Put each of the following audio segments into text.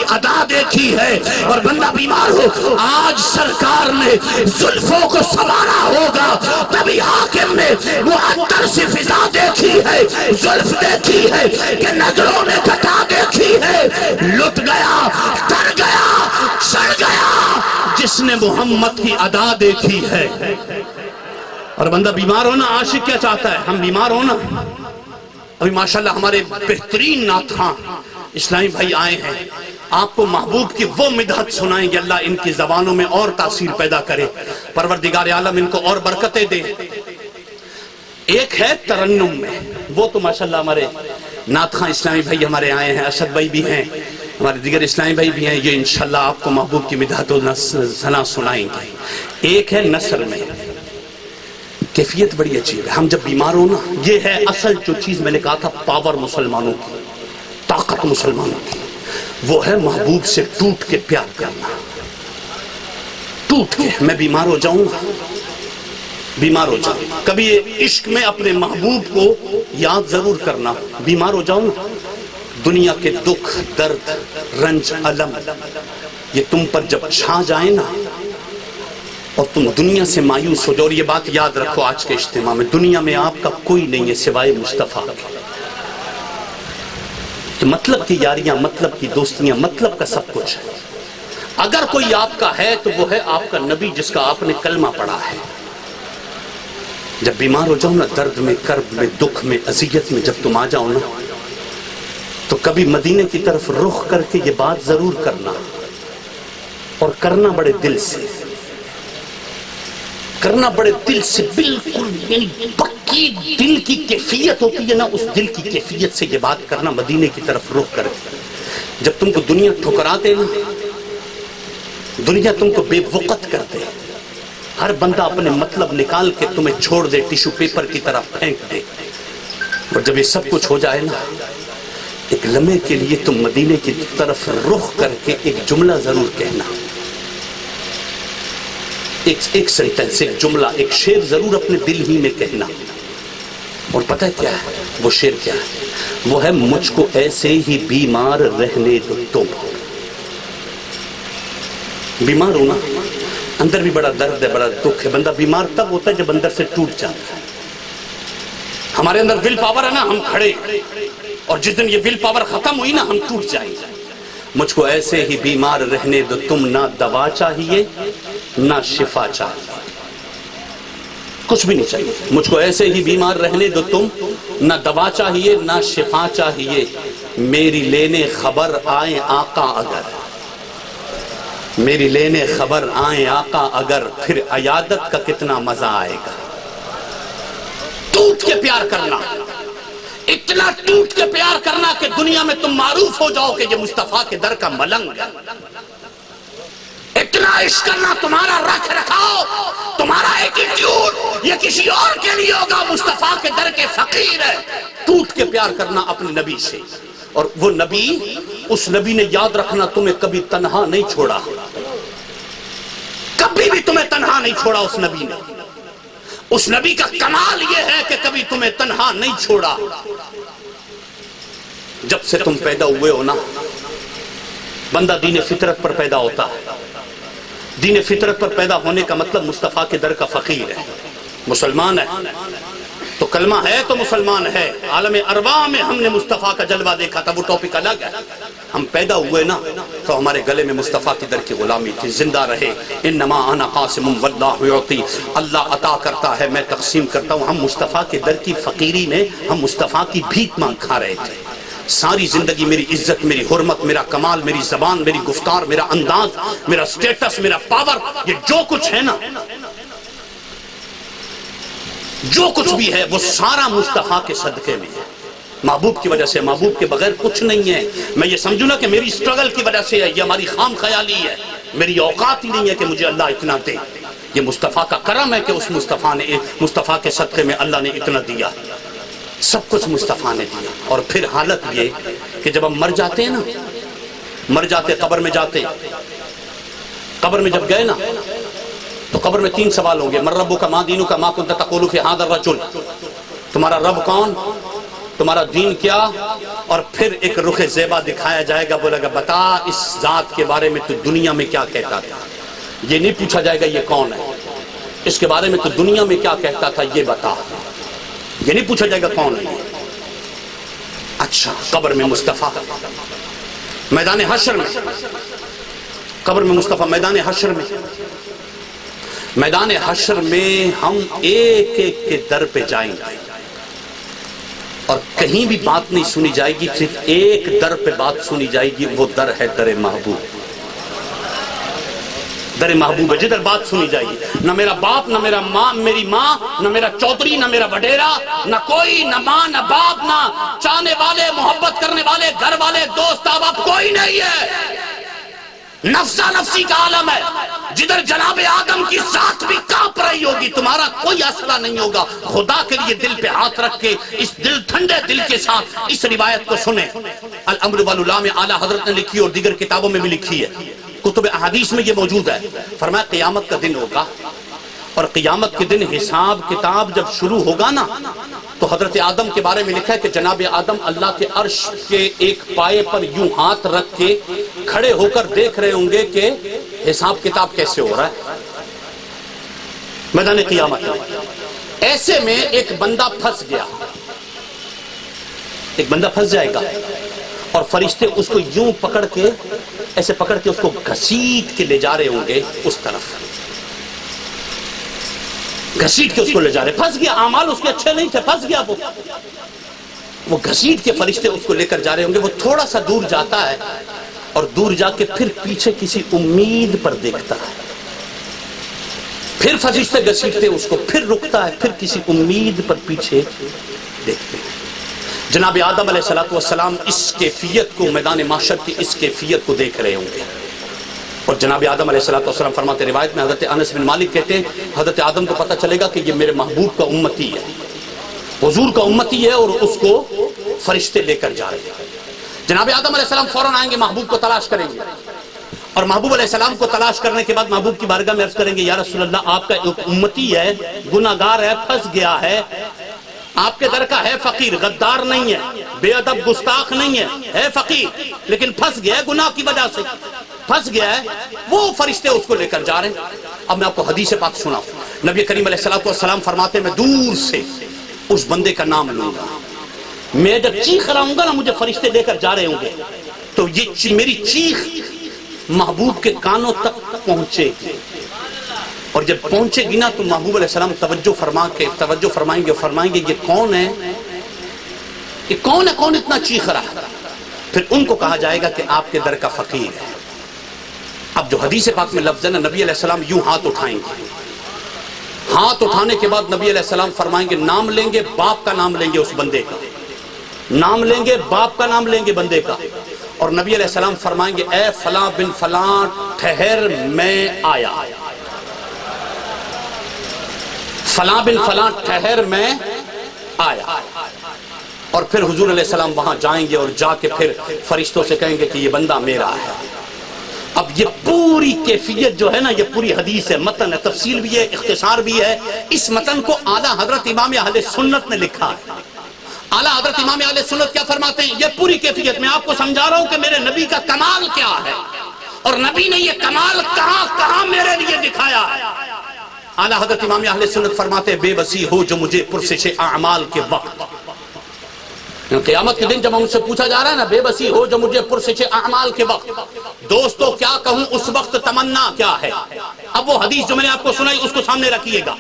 ادا دیکھی ہے اور بندہ بیمار ہو. آج سرکار نے زلفوں کو سنوارا ہوگا تبھی حاکم نے وہ عطر سی فضا دیکھی ہے, زلف دیکھی ہے کہ نظروں نے گھٹا دیکھی ہے. لٹ گیا, ڈر گیا, سڑ گیا جس نے محمد کی ادا دیکھی ہے. اور بندہ بیمار ہونا, عاشق کیا چاہتا ہے؟ ہم بیمار ہونا. ابھی ماشاءاللہ ہمارے بہترین نعتخواں اسلامی بھائی آئے ہیں, آپ کو محبوب کی وہ مدحت سنائیں گے. اللہ ان کی زبانوں میں اور تاثیر پیدا کرے, پروردگار عالم ان کو اور برکتیں دے. ایک ہے ترنم میں, وہ تو ماشاءاللہ ہمارے نعتخواں اسلامی بھائی ہمارے آئے ہیں, اشد بھائی بھی ہیں, ہمارے دیگر اسلامی بھائی بھی ہیں, یہ انشاءاللہ آپ کو محبوب کی مدحت و ثنا سنائیں گے. ایک ہے نثر میں, کیفیت بڑی عجیب ہے. ہم جب بیمار ہو نا, یہ ہے اصل جو چیز میں نے کہا تھا, پاور مسلمانوں کی, طاقت مسلمانوں کی, وہ ہے محبوب سے ٹوٹ کے پیار کرنا. ٹوٹ کے میں بیمار ہو جاؤں, بیمار ہو جاؤں, کبھی عشق میں اپنے محبوب کو یاد ضرور کرنا. بیمار ہو جاؤں نا, دنیا کے دکھ, درد, رنج, علم یہ تم پر جب چھا جائیں نا اور تم دنیا سے مایوس ہو جاؤ. اور یہ بات یاد رکھو آج کے اجتماع میں, دنیا میں آپ کا کوئی نہیں ہے سوائے مصطفیٰ کے. تو مطلب کی یاریاں, مطلب کی دوستیاں, مطلب کا سب کچھ ہے. اگر کوئی آپ کا ہے تو وہ ہے آپ کا نبی جس کا آپ نے کلمہ پڑھا ہے. جب بیمار ہو جاؤ نا, درد میں, کرب میں, دکھ میں, اذیت میں جب تم آ جاؤ نا, تو کبھی مدینے کی طرف رخ کر کے یہ بات ضرور کرنا, اور کرنا بڑے دل سے, کرنا بڑے دل سے, بالکل یعنی پکی دل کی کیفیت ہوتی ہے نا, اس دل کی کیفیت سے یہ بات کرنا مدینے کی طرف رخ کر کے. جب تم کو دنیا ٹھکرا دے نا, دنیا تم کو بے وقت کر دے, ہر بندہ اپنے مطلب نکال کے تمہیں چھوڑ دے, ٹیشو پیپر کی طرح پھینک دے, اور جب یہ سب کچھ ہو جائے نا, ایک لمحے کے لیے تم مدینے کی طرف رخ کر کے ایک جملہ ضرور کہنا, ایک سنٹنس, ایک جملہ, ایک شعر ضرور اپنے دل ہی میں کہنا. اور پتہ کیا ہے وہ شعر کیا ہے؟ وہ ہے مجھ کو ایسے ہی بیمار رہنے دو تم. بیمار ہونا, اندر بھی بڑا درد ہے, بڑا دکھ ہے. بندہ بیمار تب ہوتا ہے جب اندر سے ٹوٹ جاتا ہے. ہمارے اندر ول پاور ہے نا, ہم کھڑے, اور جس دن یہ ول پاور ختم ہوئی نا, ہم ٹوٹ جائیں گے. مجھ کو ایسے ہی بیمار رہنے دو تم, نہ دوا چاہیے نہ شفا چاہیے, کچھ بھی نہیں چاہیے. مجھ کو ایسے ہی بیمار رہنے دو تم, نہ دوا چاہیے نہ شفا چاہیے. میری لینے خبر آئیں آقا اگر, میری لینے خبر آئیں آقا اگر, پھر عیادت کا کتنا مزہ آئے گا. ٹوٹ کے پیار کرنا, اتنا ٹوٹ کے پیار کرنا کہ دنیا میں تم معروف ہو جاؤ کہ یہ مصطفیٰ کے در کا ملنگ ہے. اتنا عشق کرنا, تمہارا رکھ رکھاؤ, تمہارا ایٹیٹیوڈ یہ کسی اور کے لیے ہوگا, مصطفیٰ کے در کے فقیر ہے. ٹوٹ کے پیار کرنا اپنے نبی سے, اور وہ نبی, اس نبی نے یاد رکھنا تمہیں کبھی تنہا نہیں چھوڑا, کبھی بھی تمہیں تنہا نہیں چھوڑا اس نبی نے. اس نبی کا کمال یہ ہے کہ کبھی تمہیں تنہا نہیں چھوڑا. جب سے تم پیدا ہوئے ہو نا, بندہ دین فطرت پر پیدا ہوتا ہے. دین فطرت پر پیدا ہونے کا مطلب مصطفیٰ کے در کا فقیر ہے, مسلمان ہے تو کلمہ ہے تو مسلمان ہے. عالم ارواح میں ہم نے مصطفیٰ کا جلوہ دیکھا تھا, وہ ٹاپک الگ ہے. ہم پیدا ہوئے نا تو ہمارے گلے میں مصطفیٰ کی در کی غلامی تھی. زندہ رہے, انما انا قاسم واللہ یعطی, اللہ عطا کرتا ہے میں تقسیم کرتا ہوں. ہم مصطفیٰ کے در کی فقیری میں ہم مصطفیٰ کی بھیک مانگ کھا رہے تھے. ساری زندگی میری عزت, میری حرمت, میرا کمال, میری زبان, میری گفتار, میرا انداز, میرا سٹیٹس, میرا پاور, یہ جو کچھ ہے نا, جو کچھ بھی ہے وہ سارا مصطفیٰ کے صدقے میں ہے. محبوب کی وجہ سے, محبوب کے بغیر کچھ نہیں ہے. میں یہ سمجھوں نا کہ میری سٹرگل کی وجہ سے ہے, یہ ہماری خام خیالی ہے, میری اوقات ہی نہیں ہے کہ مجھے اللہ اتنا دے. یہ مصطفیٰ کا کرم ہے کہ اس مصطفیٰ کے صدقے میں اللہ نے اتنا دیا. سب کچھ مصطفیٰ نے دیا. اور پھر حالت یہ کہ جب ہم مر جاتے ہیں نا, مر جاتے, قبر میں جاتے, قبر میں جب گئے نا تو قبر میں 3 سوال ہوں گے. من ربک ما دینک ما کنت تقول فی ھذا الرجل, تمہارا رب کون, تمہارا دین کیا؟ اور پھر ایک رخ زیبا دکھایا جائے گا، بولے گا بتا اس ذات کے بارے میں تو دنیا میں کیا کہتا تھا۔ یہ نہیں پوچھا جائے گا یہ کون ہے، اس کے بارے میں تو دنیا میں کیا کہتا تھا یہ بتا، یہ نہیں پوچھا جائے گا کون ہے۔ اچھا، قبر میں مصطفیٰ، میدان حشر میں، قبر میں مصطفیٰ، میدان حشر میں، میدان حشر میں ہم ایک ایک کے در پہ جائیں گے اور کہیں بھی بات نہیں سنی جائے گی، صرف ایک در پہ بات سنی جائے گی، وہ در ہے در محبوب۔ در محبوب ہے جدھر بات سنی جائے گی، نہ میرا باپ، نہ میرا ماں، میری ماں، نہ میرا چودھری، نہ میرا وڈیرا، نہ کوئی، نہ ماں، نہ باپ، نہ چاہنے والے، محبت کرنے والے، گھر والے، دوست، احباب، کوئی نہیں ہے۔ نفسا نفسی کا عالم ہے جدھر جناب آدم کی ذات بھی کانپ رہی ہوگی، تمہارا کوئی اثر نہیں ہوگا۔ خدا کے لیے دل پہ ہاتھ رکھ کے اس دل ٹھنڈے دل کے ساتھ اس روایت کو سنیں۔ الامر والعلا میں اعلیٰ حضرت نے لکھی اور دیگر کتابوں میں بھی لکھی ہے، کتب احادیث میں یہ موجود ہے۔ فرمایا قیامت کا دن ہوگا اور قیامت کے دن حساب کتاب جب شروع ہوگا نا، تو حضرت آدم کے بارے میں لکھا ہے کہ جناب آدم اللہ کے عرش کے ایک پائے پر یوں ہاتھ رکھ کے کھڑے ہو کر دیکھ رہے ہوں گے کہ حساب کتاب کیسے ہو رہا ہے میدان قیامت میں۔ ایسے میں ایک بندہ پھنس گیا، ایک بندہ پھنس جائے گا اور فرشتے اس کو یوں پکڑ کے، ایسے پکڑ کے اس کو گھسیٹ کے لے جا رہے ہوں گے اس طرف، گھسیٹ کے اس کو لے جا رہے، پھنس گیا، اعمال اس کے اچھے نہیں تھے، پھنس گیا، وہ گھسیٹ کے فرشتے اس کو لے کر جا رہے ہوں گے۔ وہ تھوڑا سا دور جاتا ہے اور دور جا کے پھر پیچھے کسی امید پر دیکھتا ہے، پھر فرشتے گھسیٹتے اس کو، پھر رکتا ہے، پھر کسی امید پر پیچھے دیکھتے ہیں۔ جناب آدم علیہ السلام اس کیفیت کو، میدان محشر کی اس کیفیت کو دیکھ رہے ہوں گے، اور جناب آدم علیہ السلام فرماتے، روایت میں حضرت انس بن مالک کہتے ہیں حضرت آدم کو پتہ چلے گا کہ یہ میرے محبوب کا امتی ہے، حضور کا امتی ہے، اور اس کو فرشتے لے کر جا رہے ہیں۔ جناب آدم علیہ السلام فوراً آئیں گے، محبوب کو تلاش کریں گے، اور محبوب علیہ السلام کو تلاش کرنے کے بعد محبوب کی بارگاہ میں عرض کریں گے، یا رسول اللہ آپ کا ایک امتی ہے، گناہگار ہے، پھنس گیا ہے، آپ کے در کا ہے، فقیر، غدار نہیں ہے، بے ادب گستاخ نہیں ہے فقیر، لیکن پھنس گیا ہے گناہ کی وجہ سے، پھنس گیا ہے۔ وہ فرشتے اس کو لے کر جا رہے ہیں۔ اب میں آپ کو حدیث پاک سناؤں، نبی کریم علیہ السلام فرماتے ہیں میں دور سے اس بندے کا نام لوں گا، میں جب چیخ رہا ہوں گا نا، مجھے فرشتے لے کر جا رہے ہوں گے، تو یہ میری چیخ محبوب کے کانوں تک پہنچے گی، اور جب پہنچے گی نا تو محبوب علیہ السلام توجہ فرمائیں گے اور فرمائیں گے یہ کون ہے، یہ کون ہے، کون اتنا چیخ رہا ہے؟ پھر ان کو کہا جائے گا کہ آپ کے در کا فقیر ہے۔ اب جو حدیث پاک میں لفظ ہے نا، نبی علیہ السلام یوں ہاتھ اٹھائیں گے، ہاتھ اٹھانے کے بعد نبی علیہ السلام فرمائیں گے، نام لیں گے، باپ کا نام لیں گے اس بندے کا، نام لیں گے، باپ کا نام لیں گے بندے کا، اور نبی علیہ السلام فرمائیں گے اے فلاں بن فلاں ٹھہر میں آیا، فلاں بن فلاں ٹھہر میں آیا، اور پھر حضور علیہ السلام وہاں جائیں گے اور جا کے پھر فرشتوں سے کہیں گے کہ یہ بندہ میرا ہے۔ اب یہ پوری کیفیت جو ہے نا، یہ پوری حدیث ہے، متن ہے، تفصیل بھی ہے، اختصار بھی ہے۔ اس متن کو اعلیٰ حضرت امام اہل سنت نے لکھا ہے۔ اعلیٰ حضرت امام اہل سنت کیا فرماتے ہیں؟ یہ پوری کیفیت میں آپ کو سمجھا رہا ہوں کہ میرے نبی کا کمال کیا ہے، اور نبی نے یہ کمال کہاں کہاں میرے لیے دکھایا ہے۔ اعلیٰ حضرت امام اہل سنت فرماتے ہیں بے بسی ہو جو مجھے پرسش اعمال کے وقت، قیامت کے دن جب ہم سے پوچھا جا رہا ہے نا، بے بسی ہو جو مجھے پرسش اعمال کے وقت، دوستو کیا کہوں اس وقت تمنا کیا ہے؟ اب وہ حدیث جو میں نے آپ کو سنائی اس کو سامنے رکھیے گا،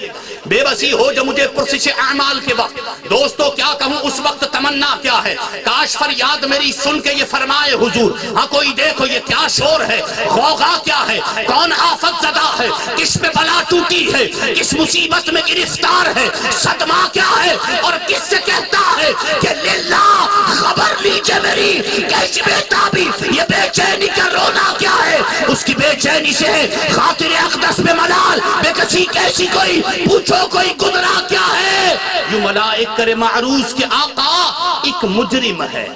بے بسی ہو جو مجھے پرسش اعمال کے وقت، دوستو کیا کہوں اس وقت تمنا کیا ہے؟ کاش فریاد میری سن کے یہ فرمائے حضور، ہاں کوئی دیکھو یہ کیا شور ہے، غوغا کیا ہے، کون آفت زدہ ہے، کس پہ بلا ٹوٹی ہے، کس مصیبت میں گرفتار ہے، صدمہ کیا ہے، اور کس سے کہتا ہے کہ للہ خبر لیجئے میری کیسی بے تابی، یہ بے چینی کا رونا کیا ہے، اس کی بے چینی سے خاطر اقدس میں ملال بے کسی کیسی کوئی، پوچھو کوئی گدرا کیا ہے، یوں ملائک کرے معروض کے آقا ایک مجرم ہے،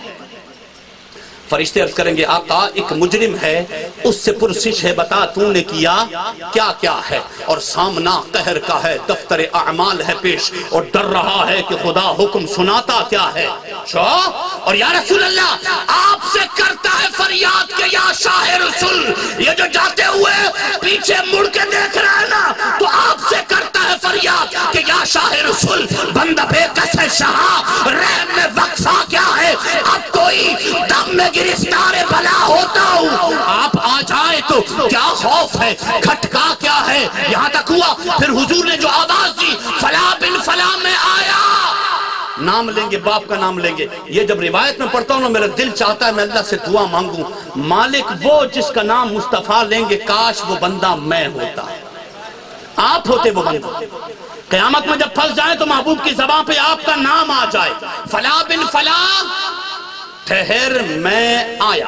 فرشتے عرض کریں گے آقا ایک مجرم ہے، اس سے پرسش ہے، بتا تو نے کیا کیا کیا ہے، اور سامنا قہر کا ہے، دفتر اعمال ہے پیش، اور ڈر رہا ہے کہ خدا حکم سناتا کیا ہے۔ اور یا رسول اللہ آپ سے کرتا ہے فریاد کہ یا شاہ رسول، یہ جو جاتے ہوئے پیچھے مڑ کے دیکھ رہا ہے نا، تو آپ سے کرتا ہے فریاد کہ یا شاہ رسول، بندہ بے کس ہے شاہ، رحم میں وقفہ کیا ہے، اب کوئی دم میں گرفتار بلا ہوتا ہوں، آپ آ جائے تو کیا خوف ہے، کھٹکا کیا ہے۔ یہاں تک ہوا پھر حضور نے جو آواز دی فلا بن فلا میں آیا، نام لیں گے، باپ کا نام لیں گے۔ یہ جب روایت میں پڑھتا ہوں نا میرا دل چاہتا ہے میں اللہ سے دعا مانگوں، مالک وہ جس کا نام مصطفیٰ لیں گے، کاش وہ بندہ میں ہوتا، آپ ہوتے وہ بندہ۔ قیامت میں جب پھنس جائیں تو محبوب کی زبان پہ آپ کا نام آ جائے، فلا بن فلا ٹھہر میں آیا۔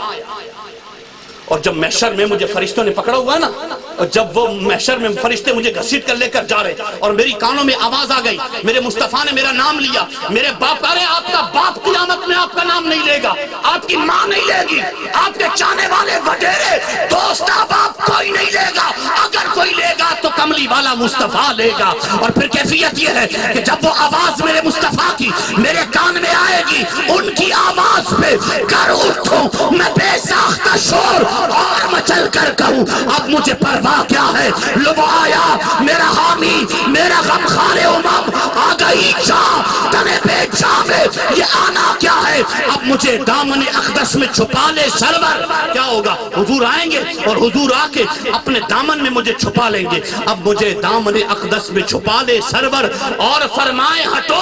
اور جب محشر میں مجھے فرشتوں نے پکڑا ہوا نا، اور جب وہ محشر میں فرشتے مجھے گھسیٹ کر لے کر جا رہے، اور میری کانوں میں آواز آ گئی، میرے مصطفیٰ نے میرا نام لیا، میرے باپ ارے آپ کا باپ قیامت میں آپ کا نام نہیں لے گا، آپ کی ماں نہیں لے گی، آپ کے چاہنے والے وڈیرے دوست احباب کوئی نہیں لے گا، اگر کوئی لے گا تو کملی والا مصطفیٰ لے گا۔ اور پھر کیفیت یہ ہے کہ جب وہ آواز میرے مصطفیٰ کی میرے کان میں آئے گی، ان کی آواز پہ کر اٹھوں میں بے ساختہ شور اور مچل کر کہوں اب مجھے پرواہ کیا ہے، لو آیا میرا حامی میرا غمخوار امم، آ گئی جاں تنے پہ جاں میں، یہ آنا کیا ہے، اب مجھے دامن اقدس میں چھپا لے سرور۔ کیا ہوگا، حضور آئیں گے اور حضور آ کے اپنے دامن میں مجھے چھپا لیں گے، اب مجھے دامن اقدس میں چھپا لے سرور، اور فرمائے ہٹو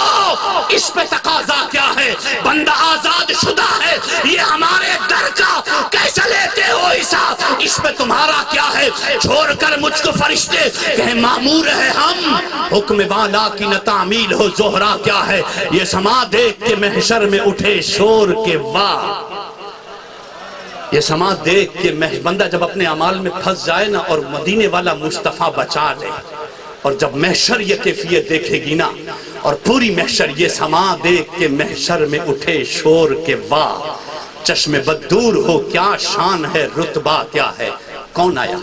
اس پہ تقاضا کیا ہے، بندہ آزاد شدہ ہے، یہ ہمارے در کا کیسا لیتے ہو حساب، اس پہ تمہارا کیا ہے، چھوڑ کر مجھ کو فرشتے کہیں معمور ہے ہم، حکم والا کی نہ تعمیل ہو زہرا کیا ہے، یہ سما دیکھ کے محشر میں اٹھے شور کے واہ، یہ سما دیکھ کے بندہ جب اپنے اعمال میں پھنس جائے نا اور مدینے والا مصطفیٰ بچا لے، اور جب محشر یہ کیفیت دیکھے گی نا، اور پوری محشر یہ سما دیکھ کے محشر میں اٹھے شور کے واہ، چشم بد دور ہو کیا شان ہے، رتبہ کیا ہے، کون آیا؟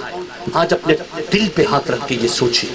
آج اپنے دل پہ ہاتھ رکھ کے یہ سوچی۔